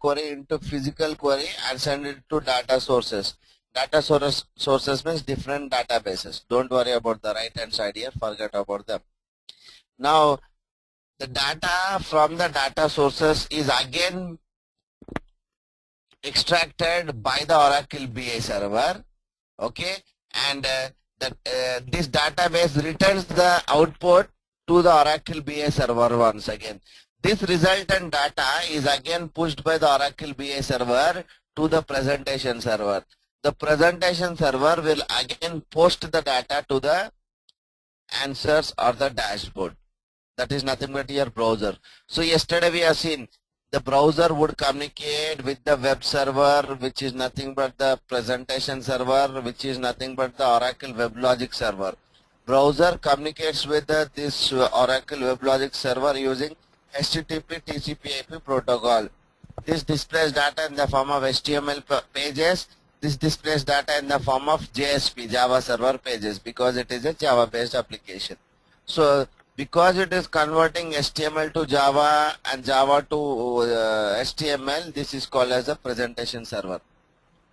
query into physical query and send it to data sources. Data sources means different databases. Don't worry about the right hand side here, forget about them. Now the data from the data sources is again extracted by the Oracle BI server, okay, and this database returns the output to the Oracle BI server once again. This resultant data is again pushed by the Oracle BI server to the presentation server. The presentation server will again post the data to the answers or the dashboard. That is nothing but your browser. So yesterday we have seen the browser would communicate with the web server, which is nothing but the presentation server, which is nothing but the Oracle WebLogic server. Browser communicates with this Oracle WebLogic server using HTTP TCP/IP protocol. This displays data in the form of HTML pages. This displays data in the form of JSP, Java server pages, because it is a Java based application. So because it is converting HTML to Java and Java to HTML, this is called as a presentation server.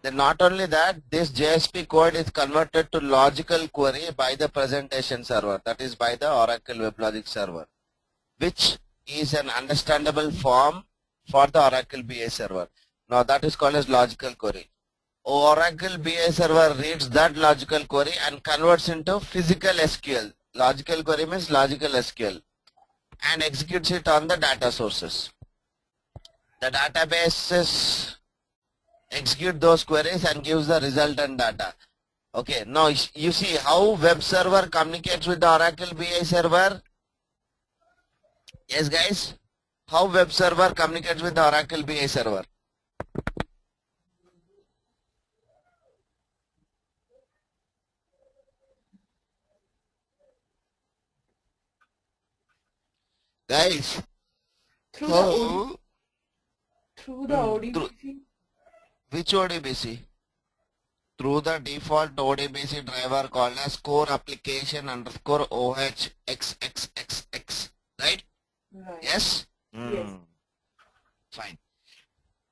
Then not only that, this JSP code is converted to logical query by the presentation server, that is by the Oracle WebLogic server, which is an understandable form for the Oracle BI server. Now that is called as logical query. Oracle BI server reads that logical query and converts into physical SQL. Logical query means logical SQL, and executes it on the data sources. The databases execute those queries and gives the resultant data. Okay, now you see how web server communicates with the Oracle BI server. Yes guys, how web server communicates with the Oracle BI server. Guys, through the ODBC. Which ODBC? Through the default ODBC driver called as core application underscore OHXXXX, right? Right. Yes? Yes. Fine.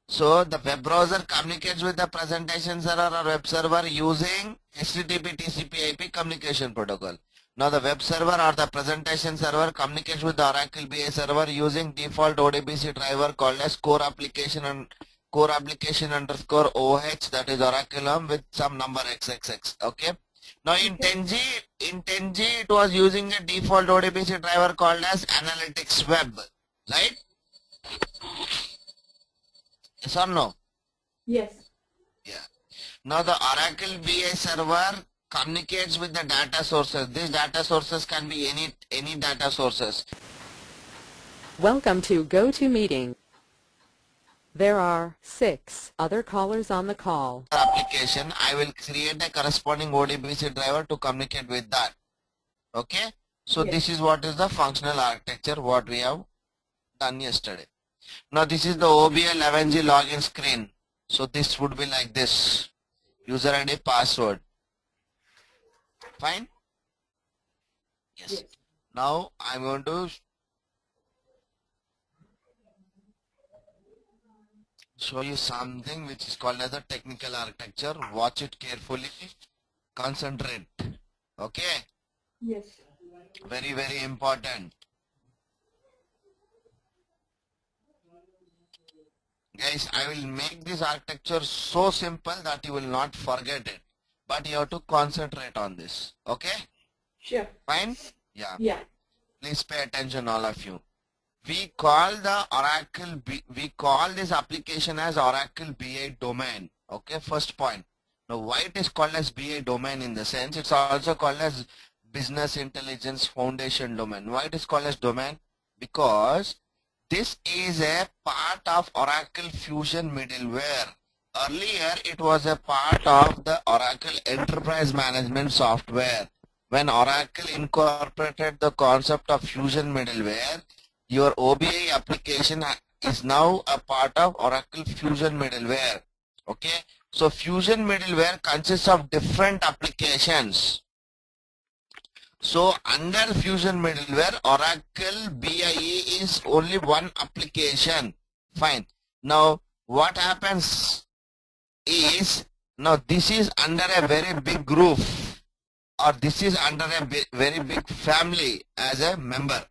So the web browser communicates with the presentation server or web server using HTTP TCP/IP communication protocol. Now the web server or the presentation server communicates with the Oracle BI server using default ODBC driver called as core application underscore OH, that is Oracle with some number XXX. Okay. Now in 10G it was using a default ODBC driver called as Analytics Web, right? Yes or no? Yes. Yeah. Now the Oracle BI server communicates with the data sources. These data sources can be any data sources. Welcome to GoToMeeting. There are 6 other callers on the call. Application, I will create a corresponding ODBC driver to communicate with that. Okay. So Yes. this is what is the functional architecture what we have done yesterday. Now this is the OBL 11G login screen. So this would be like this. User ID, password. Fine? Yes. Now I'm going to show you something which is called as a technical architecture. Watch it carefully. Concentrate. Okay? Yes. Very, very important. Guys, I will make this architecture so simple that you will not forget it. But you have to concentrate on this. Okay? Sure. Fine? Yeah. Yeah. Please pay attention, all of you. We call this application as Oracle BI domain. Okay, first point. Now why it is called as BI domain in the sense it's also called as Business Intelligence Foundation domain. Why it is called as domain? Because this is a part of Oracle Fusion middleware. Earlier it was a part of the Oracle Enterprise Management software. When Oracle incorporated the concept of Fusion middleware, your OBI application is now a part of Oracle Fusion middleware. Okay, so Fusion middleware consists of different applications. So under Fusion middleware, Oracle BIE is only one application. Fine. Now what happens is, now this is under a very big group, or this is under a very big family as a member.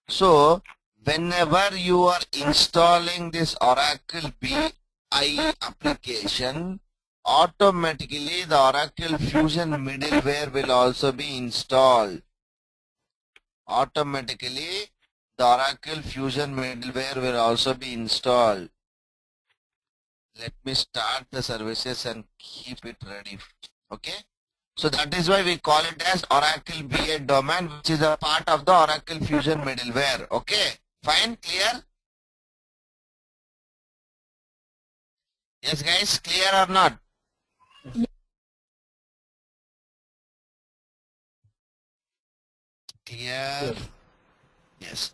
So whenever you are installing this Oracle BI application, automatically the Oracle Fusion middleware will also be installed. Automatically the Oracle Fusion middleware will also be installed. Let me start the services and keep it ready. Okay. So that is why we call it as Oracle BA domain, which is a part of the Oracle Fusion middleware. Okay. Fine. Clear? Yes guys, clear or not? Clear? Yes.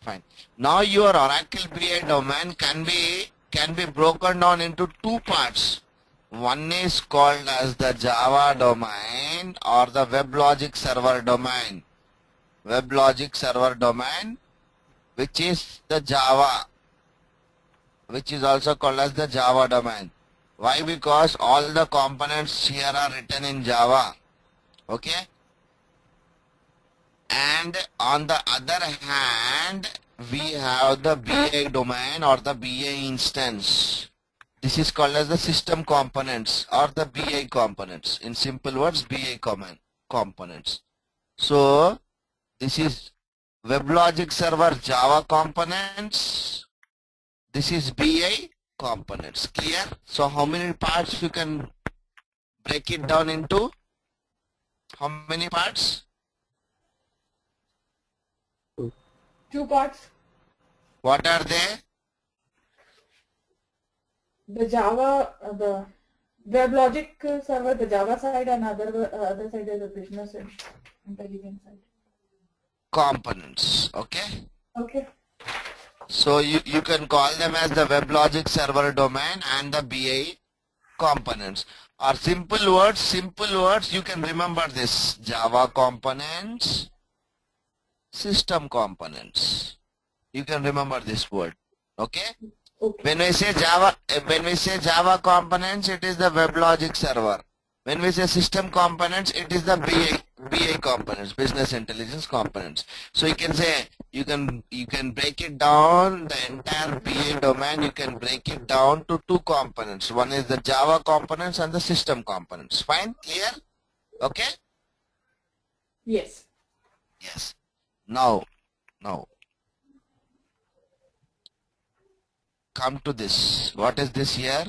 Fine. Now your Oracle BA domain can be broken down into two parts. One is called as the Java domain or the WebLogic server domain. WebLogic server domain, which is the Java, which is also called as the Java domain. Why? Because all the components here are written in Java. Okay. And on the other hand, we have the BA domain or the BA instance. This is called as the system components or the BA components. In simple words, BA components. So this is WebLogic server Java components. This is BA components. Clear? So how many parts you can break it down into? How many parts? 2 parts. What are they? The Java, the WebLogic server, the Java side, and other side is the business and intelligence side. Components. Okay. Okay. So you can call them as the WebLogic server domain and the BA components. Or simple words, you can remember this: Java components, system components. You can remember this word. Okay. Okay. When we say Java components, it is the WebLogic server. When we say system components, it is the BA components, business intelligence components. So you can say, you can break it down, the entire BA domain, you can break it down to two components. One is the Java components and the system components. Fine? Clear? Okay? Yes. Yes. Now come to this. What is this here?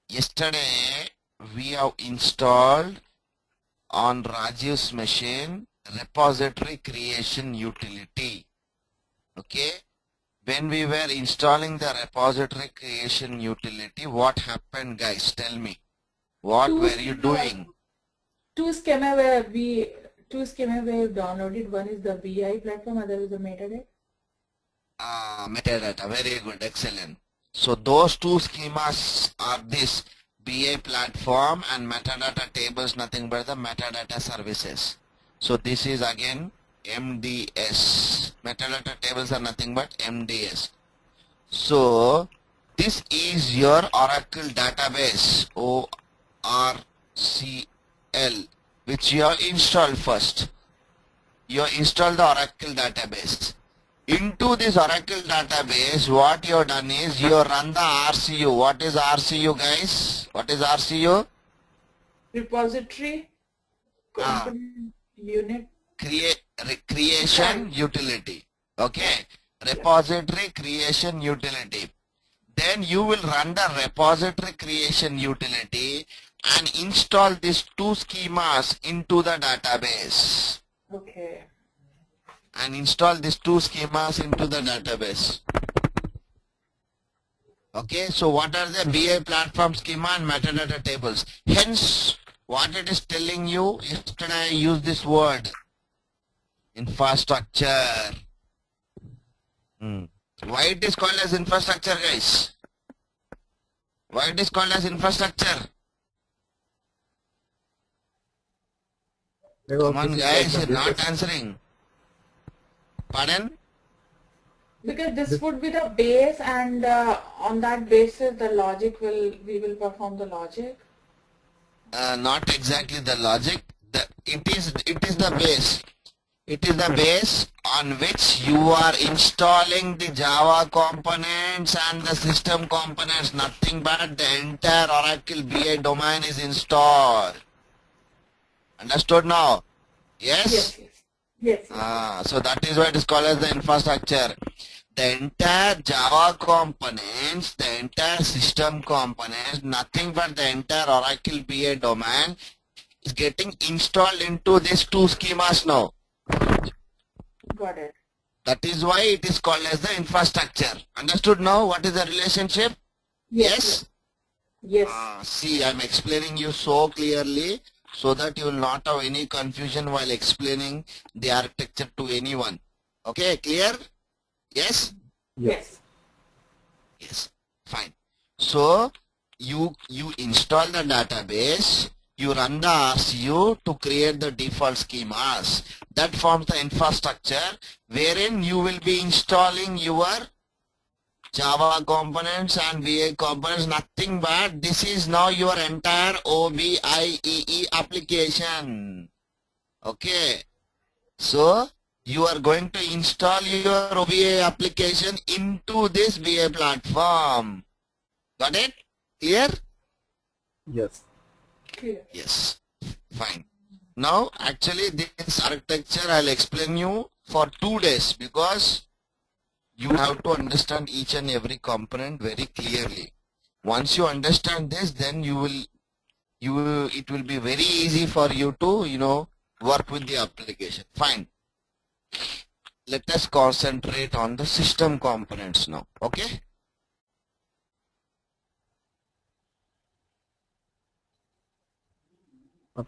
Yesterday we have installed on Rajiv's machine repository creation utility. Okay. When we were installing the repository creation utility, what happened, guys? Tell me. What were you doing? Two schema where we downloaded. One is the BI platform, other is the metadata. Metadata. Very good. Excellent. So those two schemas are this: BA platform and metadata tables, nothing but the metadata services. So this is again MDS. Metadata tables are nothing but MDS. So this is your Oracle database, ORCL, which you have installed first. You install the Oracle database. Into this Oracle database, what you have done is you run the RCU. What is RCU, guys? What is RCU? Repository component unit. Creation utility. Okay. Repository creation utility. Then you will run the repository creation utility and install these two schemas into the database. Okay. And install these two schemas into the database. Okay, so what are the BA platform schema and metadata tables? Hence, what it is telling you, yesterday I used this word, infrastructure. Why it is called as infrastructure, guys? Why it is called as infrastructure? Come on, guys, you're not answering. Pardon? Because this would be the base, and on that basis, the logic we will perform the logic. Not exactly the logic. It is the base. It is the base on which you are installing the Java components and the system components. Nothing but the entire Oracle BI domain is installed. Understood now? Yes? Yes. So that is why it is called as the infrastructure. The entire Java components, the entire system components, nothing but the entire Oracle BI domain is getting installed into these two schemas now. Got it. That is why it is called as the infrastructure. Understood now what is the relationship? Yes? Yes. See, I am explaining you so clearly so that you will not have any confusion while explaining the architecture to anyone. Okay, clear? Yes? Yes. Yes. Fine. So, you install the database, you run the RCU to create the default schemas. That forms the infrastructure wherein you will be installing your Java components and VA components, nothing but this is now your entire OBIEE application. Okay. So, you are going to install your OBA application into this VA platform. Got it? Clear? Yes. Clear. Yes. Fine. Now, actually, this architecture I'll explain you for 2 days because you have to understand each and every component very clearly. Once you understand this, then it will be very easy for you to, work with the application. Fine. Let us concentrate on the system components now. Okay?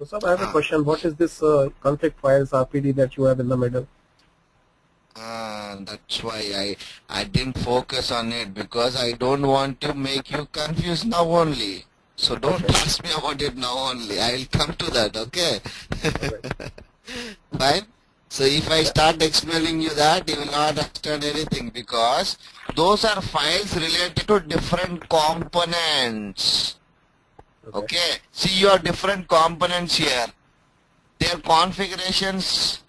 So I have a question. What is this conflict files RPD that you have in the middle? That's why I didn't focus on it because I don't want to make you confused now only. So don't ask me about it now only. I will come to that, okay? Fine? So if I start explaining you that, you will not understand anything because those are files related to different components. Okay? See your different components here. Their configurations,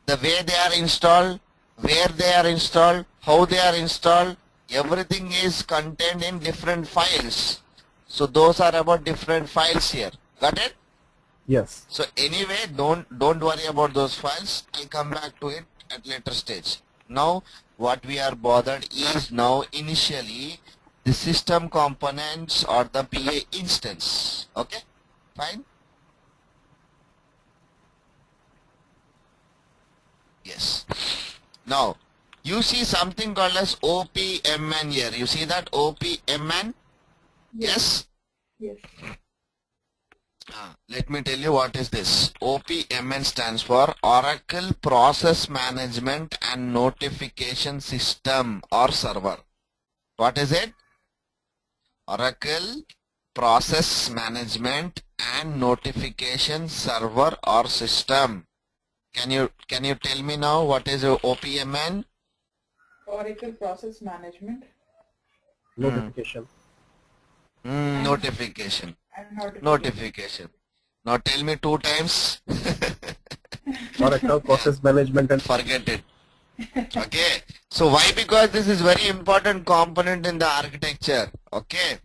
the way they are installed, where they are installed, how they are installed, everything is contained in different files. So those are about different files here. Got it? Yes. So anyway, don't worry about those files. I'll come back to it at later stage. Now what we are bothered is now initially the system components or the PA instance. Okay? Fine? Yes. Now, you see something called as OPMN here. You see that OPMN? Yes? Yes. Let me tell you what is this. OPMN stands for Oracle Process Management and Notification System or Server. What is it? Oracle Process Management and Notification Server or System. Can you tell me now what is OPMN? Oracle Process Management Notification. Notification. and Notification. Now tell me 2 times. Oracle Process Management and Forget it. Okay. So why? Because this is very important component in the architecture. Okay.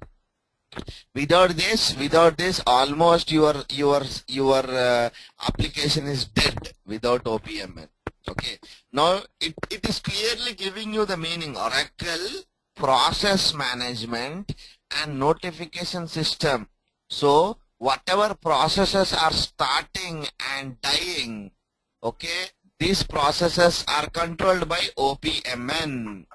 Without this, almost your application is dead without OPMN. Okay. Now it is clearly giving you the meaning. Oracle Process Management and Notification System. So whatever processes are starting and dying, okay, these processes are controlled by OPMN.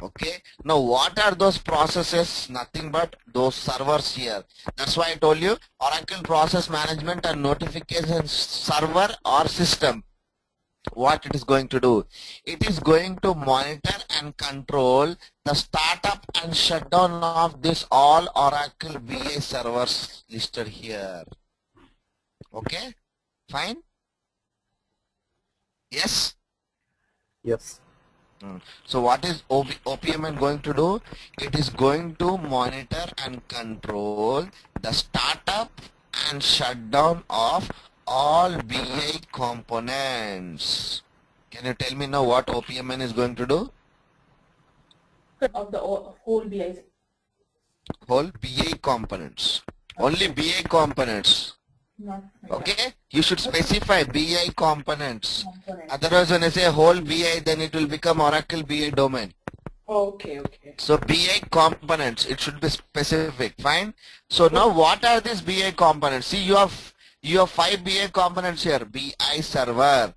Okay. Now what are those processes? Nothing but those servers here. That's why I told you Oracle Process Management and Notification Server or System. What it is going to do? It is going to monitor and control the startup and shutdown of this all Oracle VA servers listed here. Okay? Fine? Yes? yes. So what is OPMN going to do? It is going to monitor and control the startup and shutdown of all BI components. Can you tell me now what OPMN is going to do? Of the whole BI. Whole BI components. Only BI components. Not Okay? You should specify BI components. component. Otherwise when I say whole BI, then it will become Oracle BI domain. Okay, okay. So BI components, it should be specific. Fine. So now what are these BI components? See, you have 5 BI components here. BI server,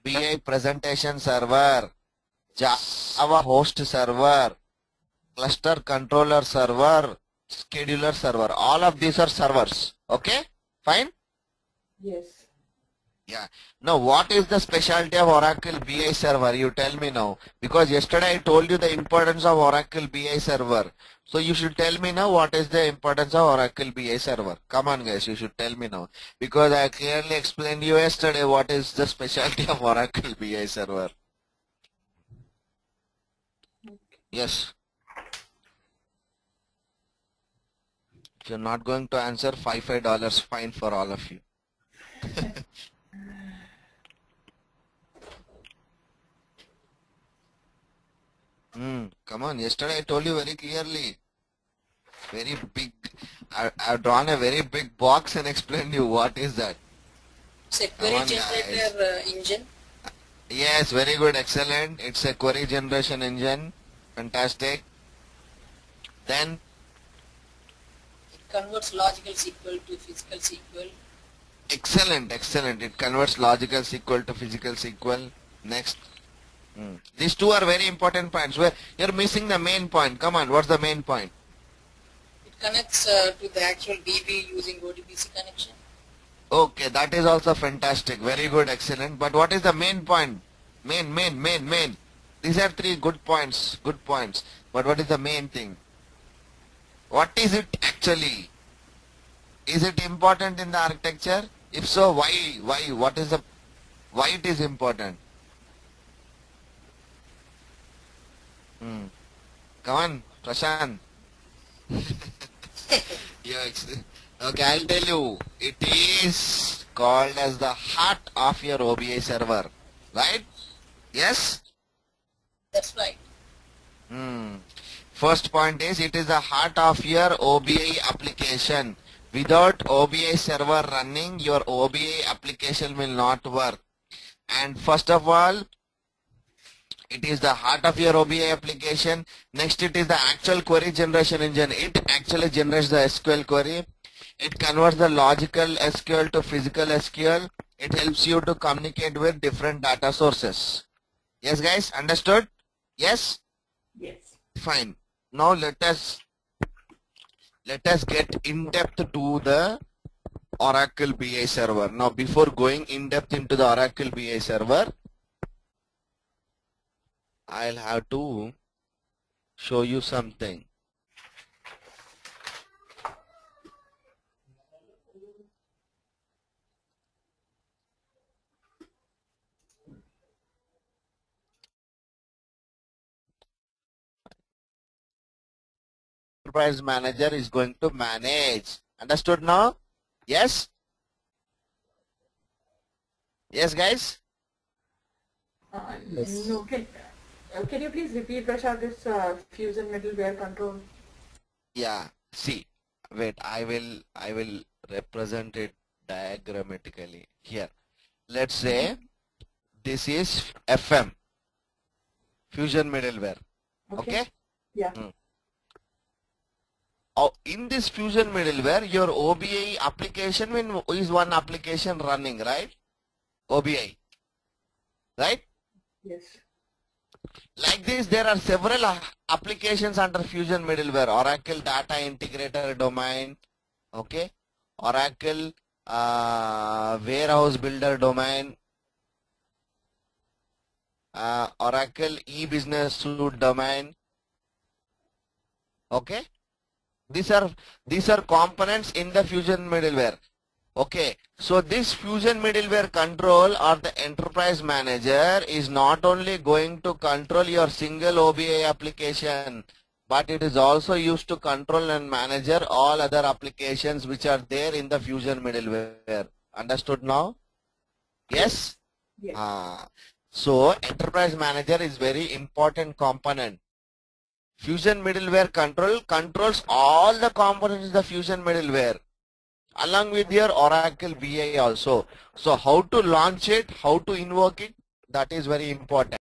BI presentation server, Java host server, cluster controller server, scheduler server. All of these are servers. Okay? Fine. Yes. Yeah. Now, what is the specialty of Oracle BI server? You tell me now. Because yesterday I told you the importance of Oracle BI server. So you should tell me now what is the importance of Oracle BI server. Come on guys, you should tell me now. Because I clearly explained you yesterday what is the specialty of Oracle BI server. Yes. If you're not going to answer, $5 fine for all of you. Come on, yesterday I told you very clearly. Very big, I've drawn a very big box and explained you what is that. It's a Come query on, generator engine. Yes, very good, excellent. It's a query generation engine. Fantastic. Then, It converts logical SQL to physical SQL. excellent, excellent. It converts logical SQL to physical SQL. Next. These two are very important points. Where you're missing the main point. Come on, what's the main point? It connects to the actual DB using ODBC connection. Okay, that is also fantastic. Very good, excellent. But what is the main point? Main. These are 3 good points. Good points. But what is the main thing? What is it actually? Is it important in the architecture? If so, why? What is the? Why it is important? Come on, Prashant. Okay, I'll tell you. It is called as the heart of your OBI server, right? Yes? That's right. First point is it is the heart of your OBI application. Without OBI server running, your OBI application will not work. And first of all, it is the heart of your OBI application. Next, it is the actual query generation engine. It actually generates the SQL query. It converts the logical SQL to physical SQL. It helps you to communicate with different data sources. Yes, guys, understood? Yes? Yes. Fine. Now let us get in depth to the Oracle BI server. Now before going in depth into the Oracle BI server, I'll have to show you something. Enterprise manager is going to manage. Understood now? Yes? Yes, guys? Yes. No, can you please repeat, Prashant, this fusion middleware control? Yeah. See, wait. I will represent it diagrammatically here. Let's say this is FM, fusion middleware. Okay? Yeah. In this fusion middleware, your OBI application is one application running, right? OBI, right? Yes. Like this, there are several applications under fusion middleware. Oracle Data Integrator domain, okay? Oracle Warehouse Builder domain, Oracle E-Business Suite domain, okay? These are components in the fusion middleware. Okay, so this Fusion Middleware Control or the Enterprise Manager is not only going to control your single OBA application, but it is also used to control and manage all other applications which are there in the Fusion Middleware. Understood now? Yes? Yes. So Enterprise Manager is very important component. Fusion Middleware Control controls all the components of the Fusion Middleware along with your Oracle BI also. So how to launch it, how to invoke it, that is very important.